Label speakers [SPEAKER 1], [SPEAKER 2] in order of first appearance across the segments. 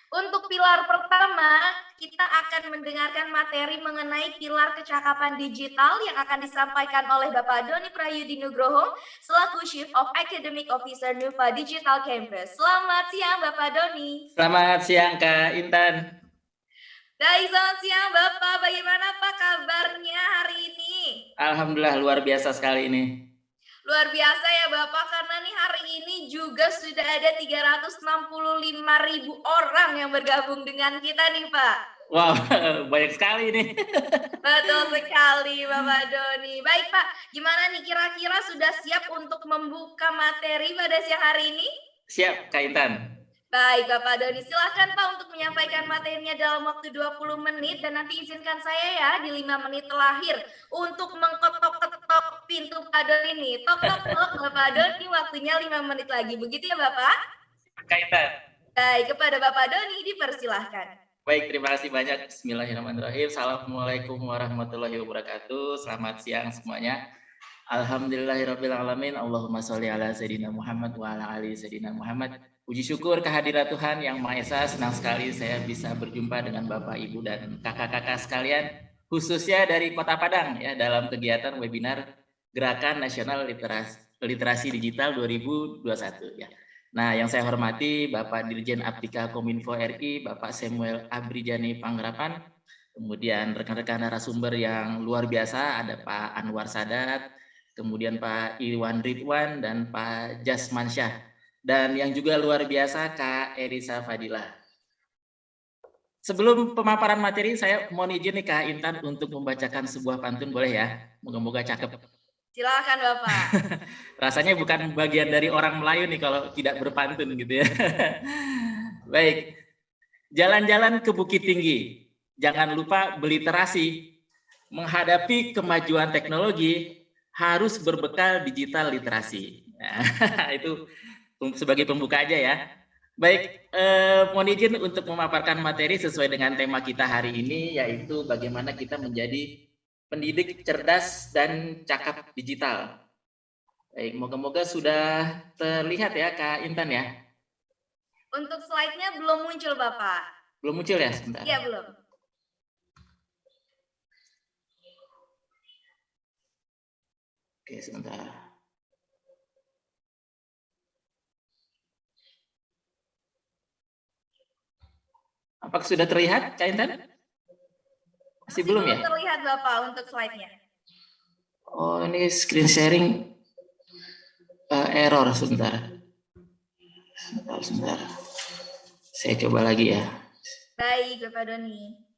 [SPEAKER 1] Untuk pilar pertama, kita akan mendengarkan materi mengenai pilar kecakapan digital yang akan disampaikan oleh Bapak Doni Prayudi Nugroho selaku Chief of Academic Officer Nuva Digital Campus. Selamat siang Bapak Doni.
[SPEAKER 2] Selamat siang Kak Intan.
[SPEAKER 1] Baik, selamat siang Bapak. Bagaimana Pak kabarnya hari ini?
[SPEAKER 2] Alhamdulillah luar biasa sekali ini.
[SPEAKER 1] Luar biasa ya Bapak, karena nih hari ini juga sudah ada 365.000 orang yang bergabung dengan kita nih Pak.
[SPEAKER 2] Wow, banyak sekali nih.
[SPEAKER 1] Betul sekali Bapak Doni. Baik Pak, gimana nih kira-kira sudah siap untuk membuka materi pada siang hari ini?
[SPEAKER 2] Siap Kak Intan.
[SPEAKER 1] Baik Bapak Doni, silahkan Pak untuk menyampaikan materinya dalam waktu 20 menit dan nanti izinkan saya ya di 5 menit terakhir untuk mengketok-ketok pintu Pak Doni ini. Tok-tok-tok Bapak Doni, waktunya 5 menit lagi. Begitu ya Bapak?
[SPEAKER 2] Kak Intan.
[SPEAKER 1] Baik, kepada Bapak Doni dipersilahkan.
[SPEAKER 2] Baik, terima kasih banyak. Bismillahirrahmanirrahim. Assalamualaikum warahmatullahi wabarakatuh. Selamat siang semuanya. Alhamdulillahirrabbilalamin. Allahumma sholli ala Sayyidina Muhammad wa ala ali Sayyidina Muhammad. Puji syukur kehadirat Tuhan Yang Maha Esa. Senang sekali saya bisa berjumpa dengan Bapak, Ibu, dan kakak-kakak sekalian, khususnya dari Kota Padang ya, dalam kegiatan webinar Gerakan Nasional Literasi Digital 2021 ya. Nah, yang saya hormati Bapak Dirjen Aptika Kominfo RI, Bapak Samuel Abrijani Panggerapan, kemudian rekan-rekan narasumber yang luar biasa, ada Pak Anwar Sadat, kemudian Pak Iwan Ridwan, dan Pak Jasmansyah, dan yang juga luar biasa Kak Erisa Fadilah. Sebelum pemaparan materi, saya mohon izin nih Kak Intan untuk membacakan sebuah pantun, boleh ya? Moga-moga cakep.
[SPEAKER 1] Silakan Bapak.
[SPEAKER 2] Rasanya bukan bagian dari orang Melayu nih kalau tidak berpantun gitu ya. Baik, jalan-jalan ke Bukit Tinggi, jangan lupa beli terasi. Menghadapi kemajuan teknologi harus berbekal digital literasi. Nah, itu sebagai pembuka aja ya. Baik, mohon izin untuk memaparkan materi sesuai dengan tema kita hari ini, yaitu bagaimana kita menjadi pendidik cerdas dan cakap digital. Baik, moga-moga sudah terlihat ya Kak Intan ya.
[SPEAKER 1] Untuk slide-nya belum muncul Bapak.
[SPEAKER 2] Belum muncul ya, sebentar.
[SPEAKER 1] Iya, belum.
[SPEAKER 2] Oke, sebentar. Apakah sudah terlihat Kak Intan? Masih belum ya?
[SPEAKER 1] Terlihat Bapak untuk slide-nya.
[SPEAKER 2] Oh, ini screen sharing error, sebentar. Sebentar. Saya coba lagi ya.
[SPEAKER 1] Baik, Bapak Doni.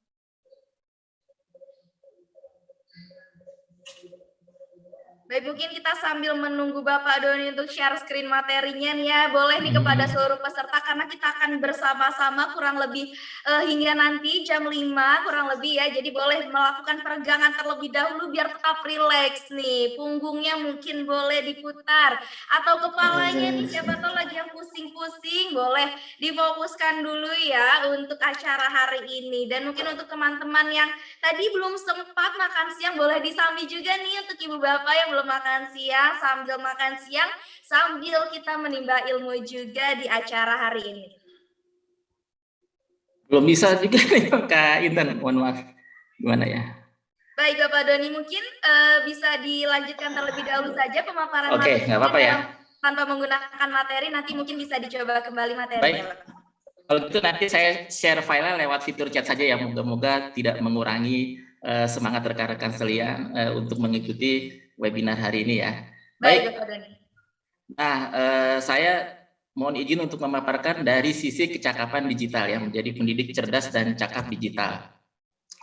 [SPEAKER 1] Baik, mungkin kita sambil menunggu Bapak Doni untuk share screen materinya nih ya. Boleh nih kepada seluruh peserta, karena kita akan bersama-sama kurang lebih hingga nanti jam 5 kurang lebih ya. Jadi boleh melakukan peregangan terlebih dahulu biar tetap rileks nih. Punggungnya mungkin boleh diputar. Atau kepalanya nih, siapa tahu lagi yang pusing-pusing, boleh difokuskan dulu ya untuk acara hari ini. Dan mungkin untuk teman-teman yang tadi belum sempat makan siang, boleh disambi juga nih untuk Ibu Bapak yang belum makan siang, sambil kita menimba ilmu juga di acara hari ini.
[SPEAKER 2] Belum bisa juga nih Kak Intan, mohon maaf. Gimana ya?
[SPEAKER 1] Baik Bapak Doni, mungkin bisa dilanjutkan terlebih dahulu saja pemaparan
[SPEAKER 2] materi. Oke, nggak apa-apa ya.
[SPEAKER 1] Tanpa menggunakan materi, nanti mungkin bisa dicoba kembali materinya.
[SPEAKER 2] Baik. Kalau gitu nanti saya share file lewat fitur chat saja ya, moga-moga tidak mengurangi semangat rekan-rekan sekalian untuk mengikuti webinar hari ini ya.
[SPEAKER 1] Baik, Bapak Doni.
[SPEAKER 2] Nah, saya mohon izin untuk memaparkan dari sisi kecakapan digital ya, menjadi pendidik cerdas dan cakap digital.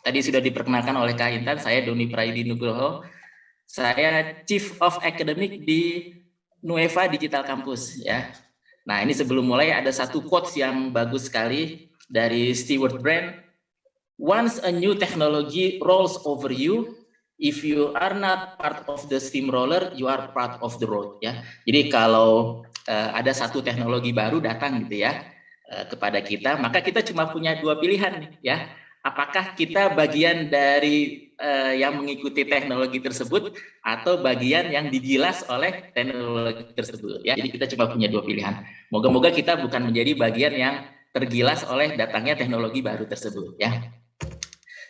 [SPEAKER 2] Tadi sudah diperkenalkan oleh Kak Intan, saya Doni Prayudi Nugroho. Saya Chief of Academic di Nueva Digital Campus ya. Nah, ini sebelum mulai ada satu quotes yang bagus sekali dari Stewart Brand. Once a new technology rolls over you, if you are not part of the steamroller, you are part of the road ya. Jadi kalau ada satu teknologi baru datang gitu ya kepada kita, maka kita cuma punya dua pilihan nih ya. Apakah kita bagian dari yang mengikuti teknologi tersebut atau bagian yang digilas oleh teknologi tersebut ya. Jadi kita cuma punya dua pilihan. Moga-moga kita bukan menjadi bagian yang tergilas oleh datangnya teknologi baru tersebut ya.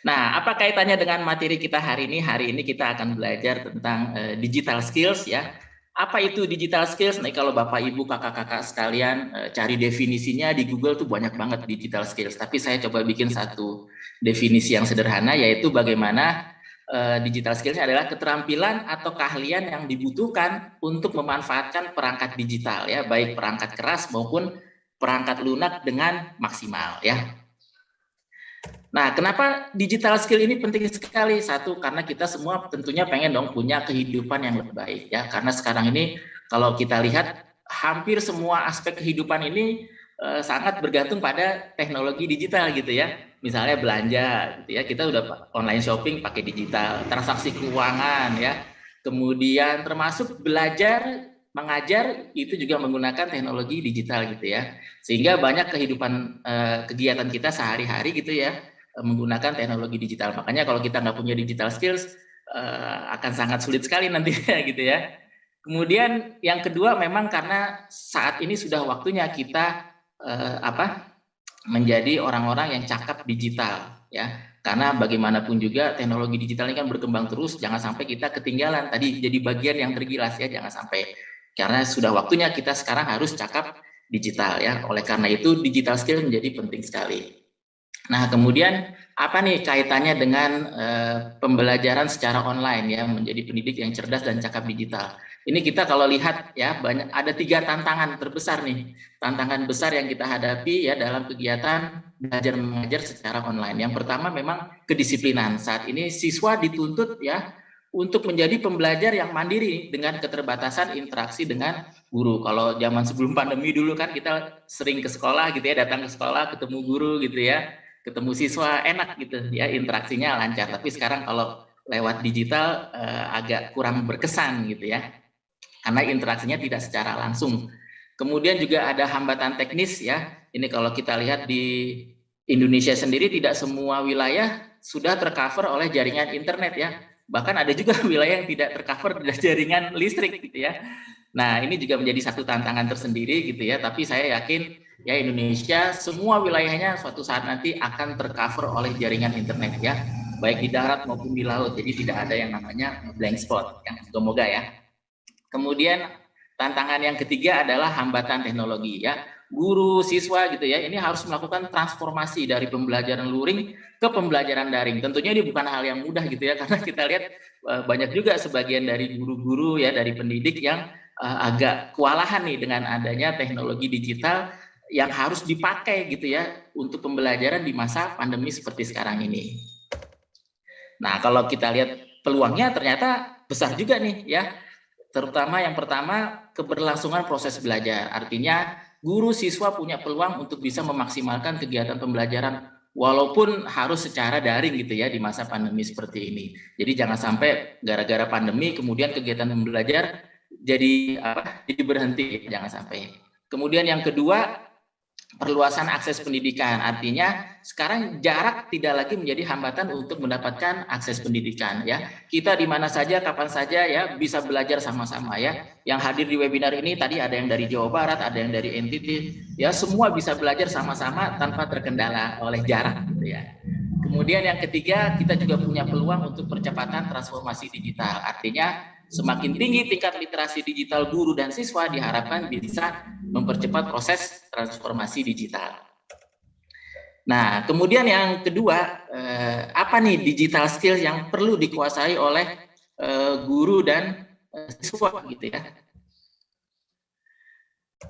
[SPEAKER 2] Nah, apa kaitannya dengan materi kita hari ini? Hari ini kita akan belajar tentang digital skills ya. Apa itu digital skills? Nah, kalau Bapak Ibu kakak-kakak sekalian cari definisinya di Google tuh banyak banget digital skills. Tapi saya coba bikin satu definisi yang sederhana, yaitu bagaimana digital skills adalah keterampilan atau keahlian yang dibutuhkan untuk memanfaatkan perangkat digital ya, baik perangkat keras maupun perangkat lunak dengan maksimal ya. Nah, kenapa digital skill ini penting sekali? Satu, karena kita semua tentunya pengen dong punya kehidupan yang lebih baik ya. Karena sekarang ini kalau kita lihat hampir semua aspek kehidupan ini sangat bergantung pada teknologi digital gitu ya. Misalnya belanja gitu ya, kita udah online shopping pakai digital, transaksi keuangan ya. Kemudian termasuk belajar, mengajar itu juga menggunakan teknologi digital gitu ya. Sehingga banyak kehidupan kegiatan kita sehari-hari gitu ya menggunakan teknologi digital. Makanya kalau kita nggak punya digital skills akan sangat sulit sekali nantinya gitu ya. Kemudian yang kedua memang karena saat ini sudah waktunya kita menjadi orang-orang yang cakap digital ya. Karena bagaimanapun juga teknologi digital ini kan berkembang terus, jangan sampai kita ketinggalan. Tadi jadi bagian yang tergilas ya, jangan sampai. Karena sudah waktunya kita sekarang harus cakap digital ya. Oleh karena itu digital skill menjadi penting sekali. Nah, kemudian apa nih kaitannya dengan pembelajaran secara online ya, menjadi pendidik yang cerdas dan cakap digital. Ini kita kalau lihat ya, ada 3 tantangan terbesar nih. Tantangan besar yang kita hadapi ya dalam kegiatan belajar mengajar secara online. Yang pertama memang kedisiplinan. Saat ini siswa dituntut ya untuk menjadi pembelajar yang mandiri dengan keterbatasan interaksi dengan guru. Kalau zaman sebelum pandemi dulu kan kita sering ke sekolah gitu ya, datang ke sekolah ketemu guru gitu ya, ketemu siswa enak gitu ya, interaksinya lancar. Tapi sekarang kalau lewat digital agak kurang berkesan gitu ya, karena interaksinya tidak secara langsung. Kemudian juga ada hambatan teknis ya. Ini kalau kita lihat di Indonesia sendiri tidak semua wilayah sudah tercover oleh jaringan internet ya. Bahkan ada juga wilayah yang tidak tercover dengan jaringan listrik gitu ya. Nah, ini juga menjadi satu tantangan tersendiri gitu ya. Tapi saya yakin ya Indonesia semua wilayahnya suatu saat nanti akan tercover oleh jaringan internet ya, baik di darat maupun di laut. Jadi tidak ada yang namanya blank spot yang semoga ya. Kemudian tantangan yang ketiga adalah hambatan teknologi ya. Guru, siswa gitu ya, ini harus melakukan transformasi dari pembelajaran luring ke pembelajaran daring. Tentunya ini bukan hal yang mudah gitu ya, karena kita lihat banyak juga sebagian dari guru-guru ya, dari pendidik yang agak kewalahan nih dengan adanya teknologi digital yang harus dipakai gitu ya untuk pembelajaran di masa pandemi seperti sekarang ini. Nah, kalau kita lihat peluangnya ternyata besar juga nih ya. Terutama yang pertama keberlangsungan proses belajar. Artinya guru siswa punya peluang untuk bisa memaksimalkan kegiatan pembelajaran walaupun harus secara daring gitu ya di masa pandemi seperti ini. Jadi jangan sampai gara-gara pandemi kemudian kegiatan belajar jadi berhenti, jangan sampai. Kemudian yang kedua, perluasan akses pendidikan. Artinya sekarang jarak tidak lagi menjadi hambatan untuk mendapatkan akses pendidikan ya. Kita di mana saja kapan saja ya bisa belajar sama-sama ya. Yang hadir di webinar ini tadi ada yang dari Jawa Barat, ada yang dari NTT ya, semua bisa belajar sama-sama tanpa terkendala oleh jarak gitu ya. Kemudian yang ketiga, kita juga punya peluang untuk percepatan transformasi digital. Artinya semakin tinggi tingkat literasi digital guru dan siswa diharapkan bisa mempercepat proses transformasi digital. Nah, kemudian yang kedua, apa nih digital skills yang perlu dikuasai oleh guru dan siswa gitu ya.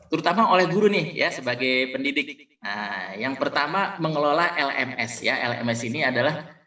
[SPEAKER 2] Terutama oleh guru nih ya sebagai pendidik. Nah, yang pertama mengelola LMS ya. LMS ini adalah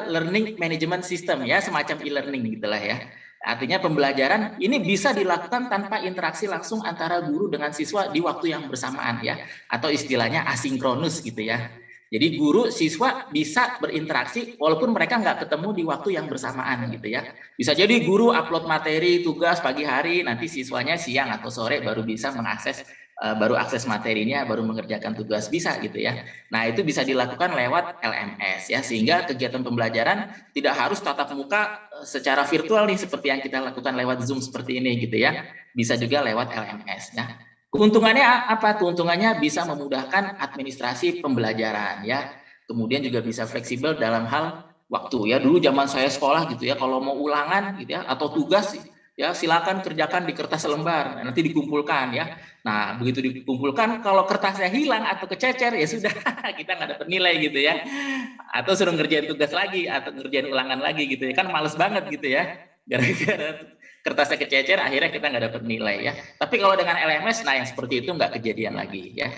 [SPEAKER 2] learning management system ya, semacam e-learning gitulah ya. Artinya pembelajaran ini bisa dilakukan tanpa interaksi langsung antara guru dengan siswa di waktu yang bersamaan ya, atau istilahnya asinkronus gitu ya. Jadi guru siswa bisa berinteraksi walaupun mereka nggak ketemu di waktu yang bersamaan gitu ya. Bisa jadi guru upload materi tugas pagi hari, nanti siswanya siang atau sore baru bisa mengakses, baru akses materinya, baru mengerjakan tugas, bisa gitu ya. Nah, itu bisa dilakukan lewat LMS ya, sehingga kegiatan pembelajaran tidak harus tatap muka secara virtual nih seperti yang kita lakukan lewat Zoom seperti ini gitu ya. Bisa juga lewat LMS ya. Keuntungannya apa? Keuntungannya bisa memudahkan administrasi pembelajaran ya. Kemudian juga bisa fleksibel dalam hal waktu ya. Dulu zaman saya sekolah gitu ya, kalau mau ulangan gitu ya atau tugas ya silakan kerjakan di kertas lembar, nanti dikumpulkan ya. Nah, begitu dikumpulkan kalau kertasnya hilang atau kececer ya sudah kita nggak dapat nilai gitu ya. Atau suruh ngerjain tugas lagi atau ngerjain ulangan lagi gitu ya. Kan males banget gitu ya. Gara-gara kertasnya kececer akhirnya kita nggak dapat nilai ya. Tapi kalau dengan LMS, nah yang seperti itu nggak kejadian lagi ya.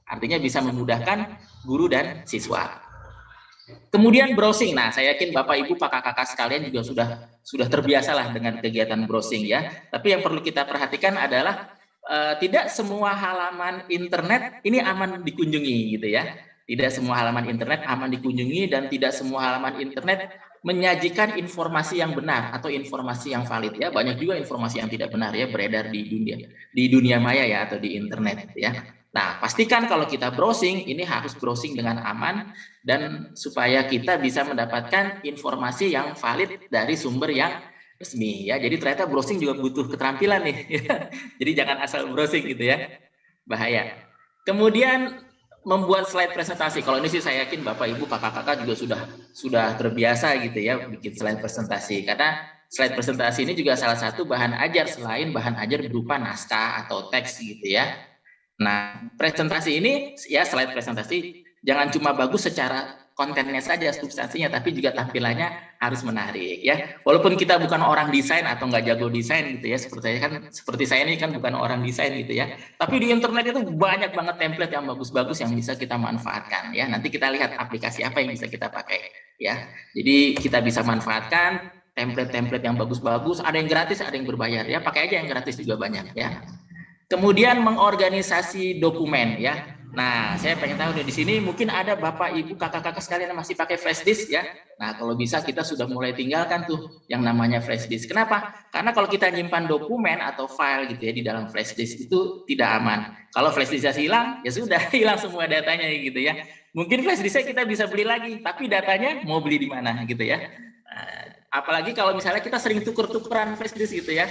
[SPEAKER 2] Artinya bisa memudahkan guru dan siswa. Kemudian browsing. Nah, saya yakin Bapak Ibu kakak-kakak sekalian juga sudah terbiasa lah dengan kegiatan browsing ya. Tapi yang perlu kita perhatikan adalah tidak semua halaman internet ini aman dikunjungi gitu ya. Tidak semua halaman internet aman dikunjungi dan tidak semua halaman internet menyajikan informasi yang benar atau informasi yang valid ya. Banyak juga informasi yang tidak benar ya beredar di dunia maya ya atau di internet ya. Nah, pastikan kalau kita browsing ini harus browsing dengan aman dan supaya kita bisa mendapatkan informasi yang valid dari sumber yang resmi ya. Jadi ternyata browsing juga butuh keterampilan nih. Ya. Jadi jangan asal browsing gitu ya. Bahaya. Kemudian membuat slide presentasi. Kalau ini sih saya yakin Bapak Ibu kakak-kakak juga sudah terbiasa gitu ya bikin slide presentasi karena slide presentasi ini juga salah satu bahan ajar selain bahan ajar berupa naskah atau teks gitu ya. Nah, presentasi ini ya slide presentasi jangan cuma bagus secara kontennya saja, substansinya, tapi juga tampilannya harus menarik ya. Walaupun kita bukan orang desain atau nggak jago desain gitu ya, seperti saya ini kan bukan orang desain gitu ya. Tapi di internet itu banyak banget template yang bagus-bagus yang bisa kita manfaatkan ya. Nanti kita lihat aplikasi apa yang bisa kita pakai ya. Jadi kita bisa manfaatkan template-template yang bagus-bagus, ada yang gratis, ada yang berbayar ya. Pakai aja yang gratis juga banyak ya. Kemudian mengorganisasi dokumen ya. Nah, saya pengen tahu di sini mungkin ada Bapak Ibu kakak-kakak sekalian yang masih pakai flash disk ya. Nah, kalau bisa kita sudah mulai tinggalkan tuh yang namanya flash disk. Kenapa? Karena kalau kita nyimpan dokumen atau file gitu ya di dalam flash disk itu tidak aman. Kalau flash disknya hilang, ya sudah hilang semua datanya gitu ya. Mungkin flash disknya kita bisa beli lagi, tapi datanya mau beli di mana gitu ya. Apalagi kalau misalnya kita sering tuker-tukeran flash disk gitu ya,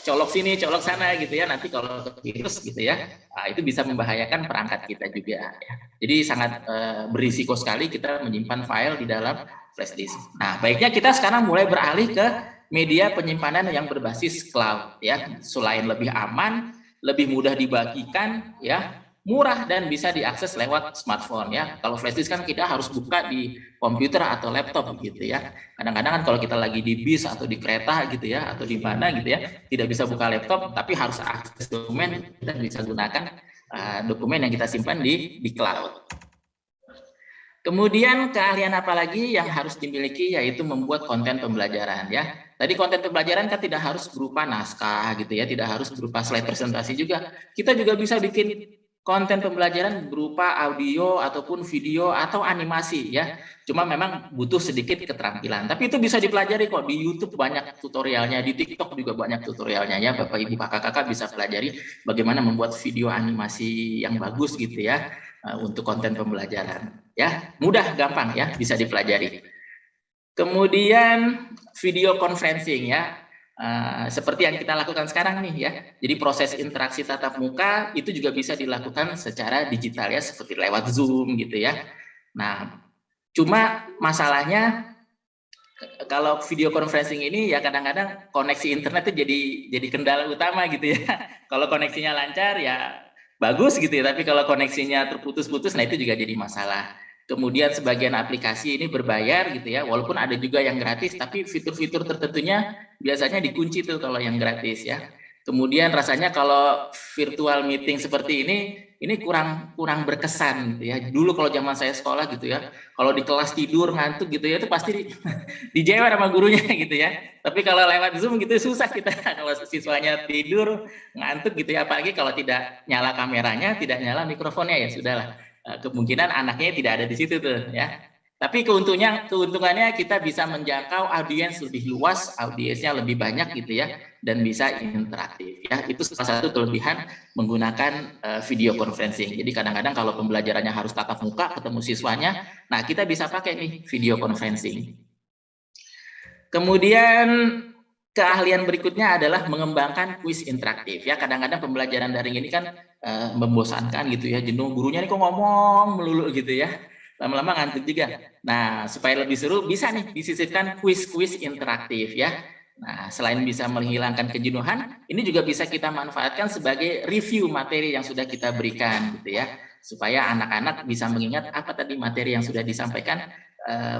[SPEAKER 2] colok sini, colok sana gitu ya, nanti kalau virus gitu ya, itu bisa membahayakan perangkat kita juga. Ya. Jadi sangat berisiko sekali kita menyimpan file di dalam flash disk. Nah, baiknya kita sekarang mulai beralih ke media penyimpanan yang berbasis cloud ya, selain lebih aman, lebih mudah dibagikan ya, murah dan bisa diakses lewat smartphone ya. Kalau flash disk kan kita harus buka di komputer atau laptop gitu ya. Kadang-kadang kan kalau kita lagi di bis atau di kereta gitu ya atau di mana gitu ya, tidak bisa buka laptop tapi harus akses dokumen dan bisa gunakan dokumen yang kita simpan di cloud. Kemudian keahlian apa lagi yang harus dimiliki yaitu membuat konten pembelajaran ya. Tadi konten pembelajaran kan tidak harus berupa naskah gitu ya, tidak harus berupa slide presentasi juga. Kita juga bisa bikin konten pembelajaran berupa audio ataupun video atau animasi ya. Cuma memang butuh sedikit keterampilan. Tapi itu bisa dipelajari kok di YouTube banyak tutorialnya, di TikTok juga banyak tutorialnya ya. Bapak Ibu kakak-kakak bisa pelajari bagaimana membuat video animasi yang bagus gitu ya untuk konten pembelajaran ya. Mudah, gampang ya, bisa dipelajari. Kemudian video conferencing ya. Seperti yang kita lakukan sekarang nih ya. Jadi proses interaksi tatap muka itu juga bisa dilakukan secara digital ya, seperti lewat Zoom gitu ya. Nah, cuma masalahnya kalau video conferencing ini ya kadang-kadang koneksi internet itu jadi kendala utama gitu ya. Kalau koneksinya lancar ya bagus gitu ya, tapi kalau koneksinya terputus-putus nah itu juga jadi masalah. Kemudian sebagian aplikasi ini berbayar gitu ya, walaupun ada juga yang gratis, tapi fitur-fitur tertentunya biasanya dikunci tuh kalau yang gratis ya. Kemudian rasanya kalau virtual meeting seperti ini kurang berkesan gitu ya. Dulu kalau zaman saya sekolah gitu ya, kalau di kelas tidur ngantuk gitu ya, itu pasti dijewer sama gurunya gitu ya. Tapi kalau lewat Zoom gitu susah kita kalau siswanya tidur ngantuk gitu ya, apalagi kalau tidak nyala kameranya, tidak nyala mikrofonnya ya sudahlah. Kemungkinan anaknya tidak ada di situ tuh ya. Tapi keuntungannya kita bisa menjangkau audiens lebih luas, audiensnya lebih banyak gitu ya, dan bisa interaktif ya. Itu salah satu kelebihan menggunakan video conferencing. Jadi kadang-kadang kalau pembelajarannya harus tatap muka ketemu siswanya, nah kita bisa pakai nih video conferencing. Kemudian keahlian berikutnya adalah mengembangkan kuis interaktif ya. Kadang-kadang pembelajaran daring ini kan membosankan gitu ya, jenuh, gurunya nih kok ngomong melulu gitu ya, lama-lama ngantuk juga. Nah, supaya lebih seru bisa nih disisipkan kuis-kuis interaktif ya. Nah, selain bisa menghilangkan kejenuhan, ini juga bisa kita manfaatkan sebagai review materi yang sudah kita berikan gitu ya, supaya anak-anak bisa mengingat apa tadi materi yang sudah disampaikan,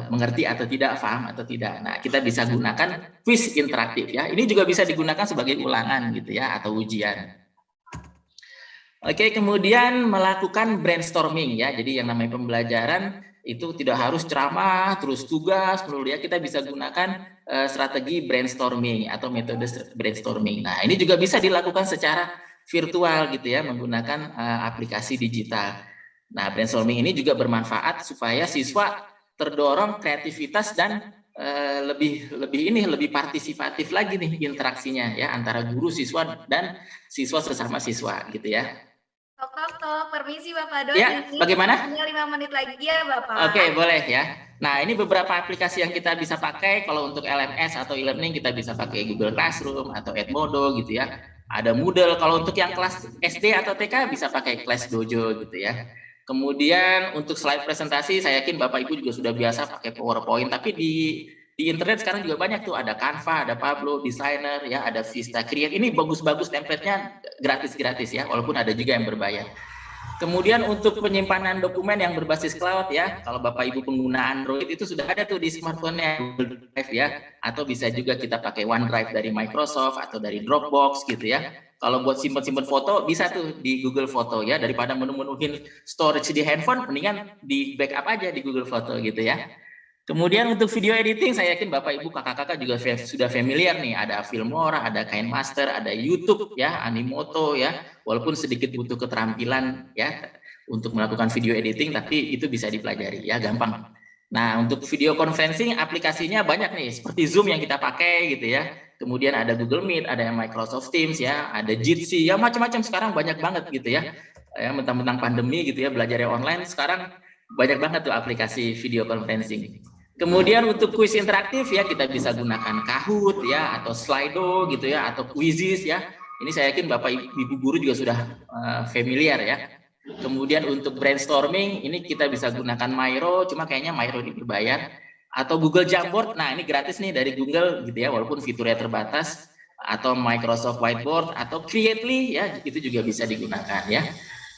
[SPEAKER 2] mengerti atau tidak, paham atau tidak. Nah, kita bisa gunakan quiz interaktif ya. Ini juga bisa digunakan sebagai ulangan gitu ya, atau ujian. Oke, kemudian melakukan brainstorming ya. Jadi yang namanya pembelajaran itu tidak harus ceramah, terus tugas, perlu ya, kita bisa gunakan strategi brainstorming atau metode brainstorming. Nah, ini juga bisa dilakukan secara virtual gitu ya, menggunakan aplikasi digital. Nah, brainstorming ini juga bermanfaat supaya siswa terdorong kreativitas dan lebih partisipatif lagi nih interaksinya ya, antara guru, siswa, dan siswa sesama siswa gitu ya.
[SPEAKER 1] Tok, permisi Bapak Doni.
[SPEAKER 2] Ya, bagaimana?
[SPEAKER 1] Tinggal 5 menit lagi ya Bapak.
[SPEAKER 2] Oke, boleh ya. Nah, ini beberapa aplikasi yang kita bisa pakai. Kalau untuk LMS atau e-learning kita bisa pakai Google Classroom atau Edmodo gitu ya. Ada Moodle. Kalau untuk yang kelas SD atau TK bisa pakai Class Dojo gitu ya. Kemudian untuk slide presentasi, saya yakin Bapak Ibu juga sudah biasa pakai PowerPoint. Tapi di internet sekarang juga banyak tuh, ada Canva, ada Pablo, Designer, ya, ada Vista Create. Ini bagus-bagus template-nya gratis-gratis ya, walaupun ada juga yang berbayar. Kemudian untuk penyimpanan dokumen yang berbasis cloud ya, kalau Bapak Ibu pengguna Android itu sudah ada tuh di smartphone-nya, Google Drive ya, atau bisa juga kita pakai OneDrive dari Microsoft atau dari Dropbox gitu ya. Kalau buat simpen-simpen foto bisa tuh di Google Foto ya, daripada menuhin storage di handphone, mendingan di backup aja di Google Foto gitu ya. Kemudian untuk video editing, saya yakin Bapak Ibu kakak-kakak juga sudah familiar nih, ada Filmora, ada KineMaster, ada YouTube ya, Animoto ya, walaupun sedikit butuh keterampilan ya untuk melakukan video editing, tapi itu bisa dipelajari ya, gampang. Nah, untuk video conferencing aplikasinya banyak nih, seperti Zoom yang kita pakai gitu ya. Kemudian ada Google Meet, ada Microsoft Teams ya, ada Jitsi, ya macam-macam sekarang banyak banget gitu ya. Ya, mentang-mentang pandemi gitu ya, belajarnya online, sekarang banyak banget tuh aplikasi video conferencing. Kemudian untuk kuis interaktif ya kita bisa gunakan Kahoot ya, atau Slido gitu ya, atau Quizizz ya. Ini saya yakin Bapak Ibu guru juga sudah familiar ya. Kemudian untuk brainstorming ini kita bisa gunakan Miro, cuma kayaknya Miro dibayar, atau Google Jamboard. Nah, ini gratis nih dari Google gitu ya, walaupun fiturnya terbatas, atau Microsoft Whiteboard atau Creately ya, itu juga bisa digunakan ya.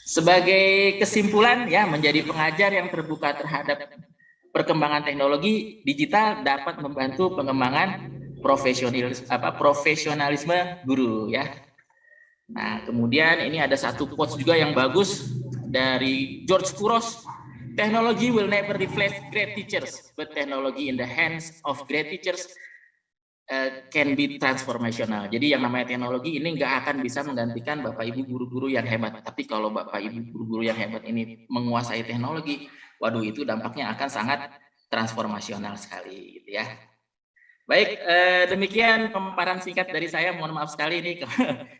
[SPEAKER 2] Sebagai kesimpulan ya, menjadi pengajar yang terbuka terhadap perkembangan teknologi digital dapat membantu pengembangan profesionalisme guru ya. Nah, kemudian ini ada satu quotes juga yang bagus dari George Couros. Technology will never replace great teachers, but technology in the hands of great teachers can be transformational. Jadi yang namanya teknologi ini nggak akan bisa menggantikan Bapak Ibu guru-guru yang hebat. Tapi kalau Bapak Ibu guru-guru yang hebat ini menguasai teknologi, waduh itu dampaknya akan sangat transformasional sekali gitu ya. Baik, demikian pemaparan singkat dari saya. Mohon maaf sekali ini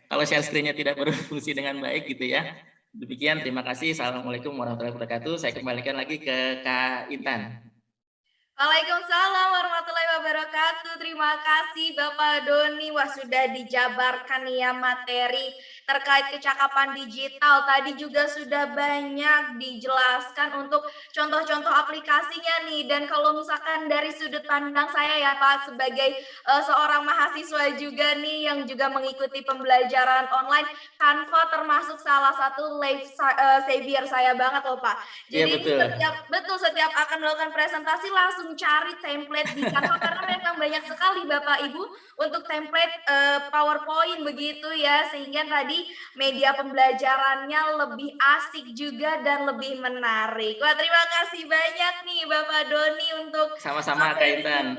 [SPEAKER 2] kalau share screen-nya tidak berfungsi dengan baik gitu ya. Demikian, terima kasih. Assalamualaikum warahmatullahi wabarakatuh. Saya kembalikan lagi ke Kak Intan.
[SPEAKER 1] Waalaikumsalam warahmatullahi wabarakatuh. Terima kasih Bapak Doni. Wah, sudah dijabarkan ya materi terkait kecakapan digital. Tadi juga sudah banyak dijelaskan untuk contoh-contoh aplikasinya nih. Dan kalau misalkan dari sudut pandang saya ya Pak, sebagai seorang mahasiswa juga nih yang juga mengikuti pembelajaran online, Canva termasuk salah satu life savior saya banget loh Pak. Jadi
[SPEAKER 2] ya,
[SPEAKER 1] setiap akan melakukan presentasi langsung cari template di Canva karena memang banyak sekali Bapak Ibu untuk template PowerPoint begitu ya, sehingga tadi media pembelajarannya lebih asik juga dan lebih menarik. Wah, terima kasih banyak nih Bapak Doni untuk
[SPEAKER 2] sama-sama Kak Intan.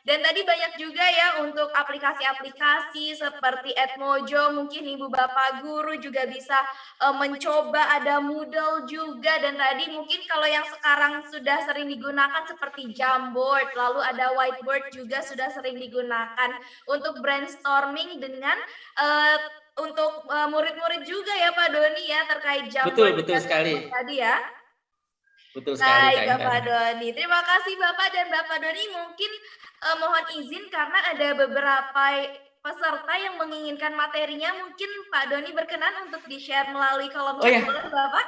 [SPEAKER 1] Dan tadi banyak juga ya untuk aplikasi-aplikasi seperti Edmojo, mungkin Ibu Bapak Guru juga bisa mencoba, ada Moodle juga, dan tadi mungkin kalau yang sekarang sudah sering digunakan seperti Jamboard, lalu ada Whiteboard juga sudah sering digunakan untuk brainstorming dengan untuk murid-murid juga ya Pak Doni ya terkait Jamboard.
[SPEAKER 2] Betul sekali.
[SPEAKER 1] Tadi ya.
[SPEAKER 2] Betul sekali Kak
[SPEAKER 1] Baik,
[SPEAKER 2] Intan.
[SPEAKER 1] Bapak Doni. Terima kasih Bapak dan Bapak Doni. Mungkin mohon izin karena ada beberapa peserta yang menginginkan materinya. Mungkin Pak Doni berkenan untuk di-share melalui kolom
[SPEAKER 2] Oh
[SPEAKER 1] chat,
[SPEAKER 2] ya,
[SPEAKER 1] boleh Bapak?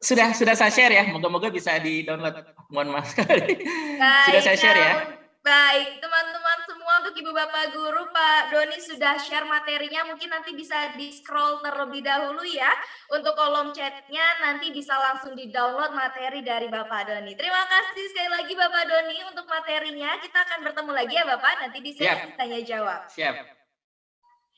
[SPEAKER 2] sudah saya share ya. Moga-moga bisa di-download. Mohon maaf sekali. Sudah
[SPEAKER 1] Baik,
[SPEAKER 2] saya share ya.
[SPEAKER 1] baik teman-teman semua, untuk Ibu Bapak Guru, Pak Doni sudah share materinya, mungkin nanti bisa di-scroll terlebih dahulu ya. Untuk kolom chatnya nanti bisa langsung di-download materi dari Bapak Doni. Terima kasih sekali lagi Bapak Doni untuk materinya. Kita akan bertemu lagi ya Bapak, nanti di sesi tanya jawab.
[SPEAKER 2] Siap.